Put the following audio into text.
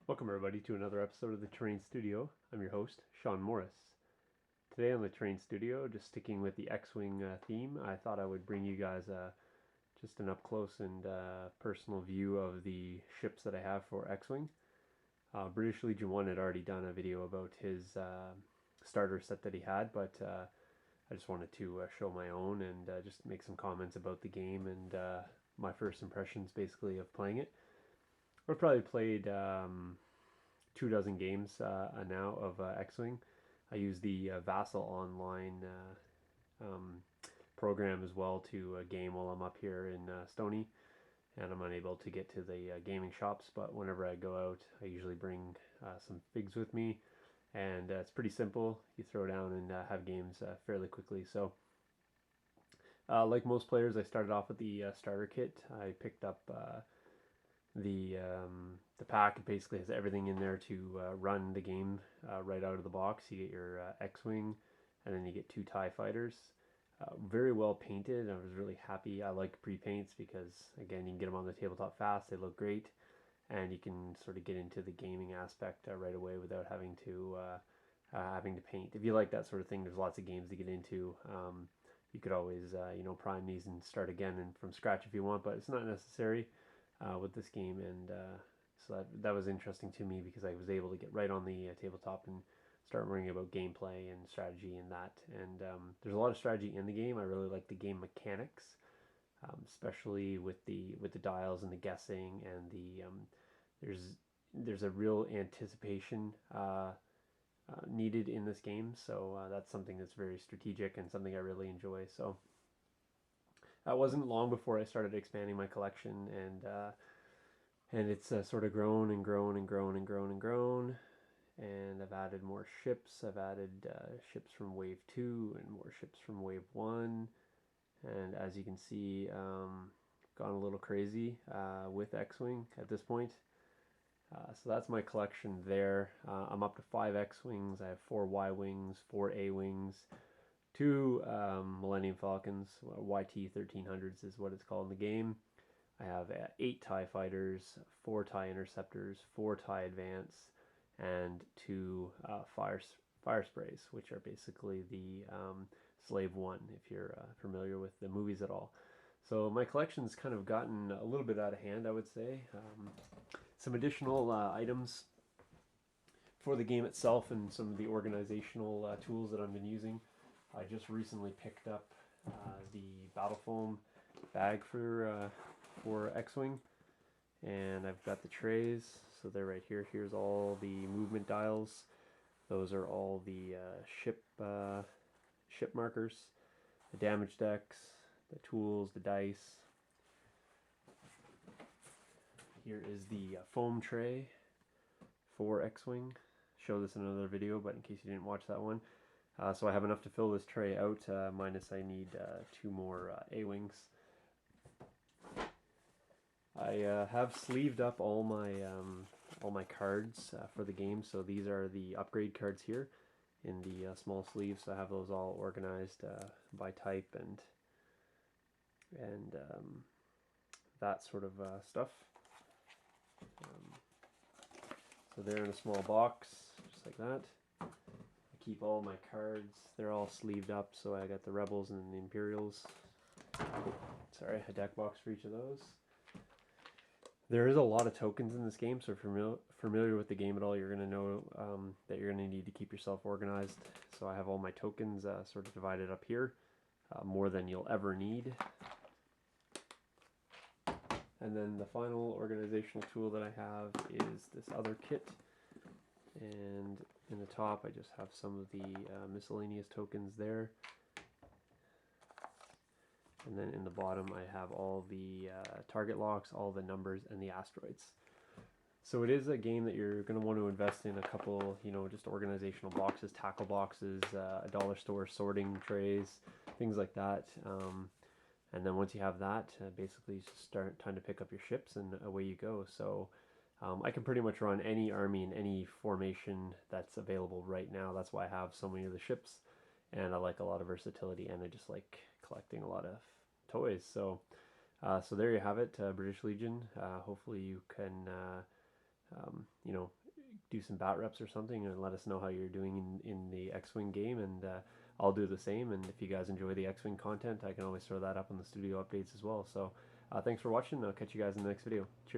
Welcome everybody to another episode of the Terrain Studio. I'm your host, Sean Morris. Today on the Terrain Studio, just sticking with the X-Wing theme, I thought I would bring you guys just an up-close and personal view of the ships that I have for X-Wing. British Legion 1 had already done a video about his starter set that he had, but I just wanted to show my own and just make some comments about the game and my first impressions basically of playing it. I've probably played 24 games now of X-Wing. I use the Vassal Online program as well to game while I'm up here in Stony, and I'm unable to get to the gaming shops, but whenever I go out I usually bring some figs with me, and it's pretty simple. You throw down and have games fairly quickly. So like most players, I started off with the starter kit. I picked up the pack. It basically has everything in there to run the game right out of the box. You get your X-Wing, and then you get 2 TIE fighters. Very well painted. I was really happy. I like pre-paints because, again, you can get them on the tabletop fast. They look great, and you can sort of get into the gaming aspect right away without having to paint. If you like that sort of thing, there's lots of games to get into. You could always prime these and start again and from scratch if you want, but it's not necessary with this game, and so that was interesting to me because I was able to get right on the tabletop and start worrying about gameplay and strategy and that. And there's a lot of strategy in the game. I really like the game mechanics, especially with the dials and the guessing, and there's a real anticipation needed in this game. So that's something that's very strategic and something I really enjoy. So it wasn't long before I started expanding my collection, and it's sort of grown and grown and grown and grown and grown. And I've added more ships. I've added ships from Wave 2 and more ships from Wave 1. And as you can see, gone a little crazy with X-Wing at this point. So that's my collection there. I'm up to 5 X-Wings. I have 4 Y-Wings, 4 A-Wings, 2 Millennium Falcons. YT 1300s is what it's called in the game. I have 8 TIE Fighters, 4 TIE Interceptors, 4 TIE Advance, and 2 fire sprays, which are basically the Slave 1, if you're familiar with the movies at all. So my collection's kind of gotten a little bit out of hand, I would say. Some additional items for the game itself and some of the organizational tools that I've been using. I just recently picked up the Battle Foam bag for X-Wing, and I've got the trays, so they're right here. Here's all the movement dials. Those are all the ship markers, the damage decks, the tools, the dice. Here is the foam tray for X-Wing. Show this in another video, but in case you didn't watch that one. So I have enough to fill this tray out, minus I need 2 more A-Wings. I have sleeved up all my cards for the game. So these are the upgrade cards here in the small sleeves. So I have those all organized by type and that sort of stuff. So they're in a small box, just like that. I keep all my cards. They're all sleeved up. So I got the Rebels and the Imperials. Oh, sorry, a deck box for each of those. There is a lot of tokens in this game, so if you're familiar with the game at all, you're going to know that you're going to need to keep yourself organized. So I have all my tokens sort of divided up here, more than you'll ever need. And then the final organizational tool that I have is this other kit. And in the top, I just have some of the miscellaneous tokens there. And then in the bottom, I have all the target locks, all the numbers, and the asteroids. So it is a game that you're going to want to invest in a couple, just organizational boxes, tackle boxes, a dollar store sorting trays, things like that. And then once you have that, basically you just start time to pick up your ships and away you go. So I can pretty much run any army in any formation that's available right now. That's why I have so many of the ships, and I like a lot of versatility, and I just like collecting a lot of toys. So so there you have it, British Legion. Hopefully you can you know, do some bat reps or something, and let us know how you're doing in the X-Wing game, and I'll do the same. And if you guys enjoy the X-Wing content, I can always throw that up on the studio updates as well. So thanks for watching. I'll catch you guys in the next video. Cheers.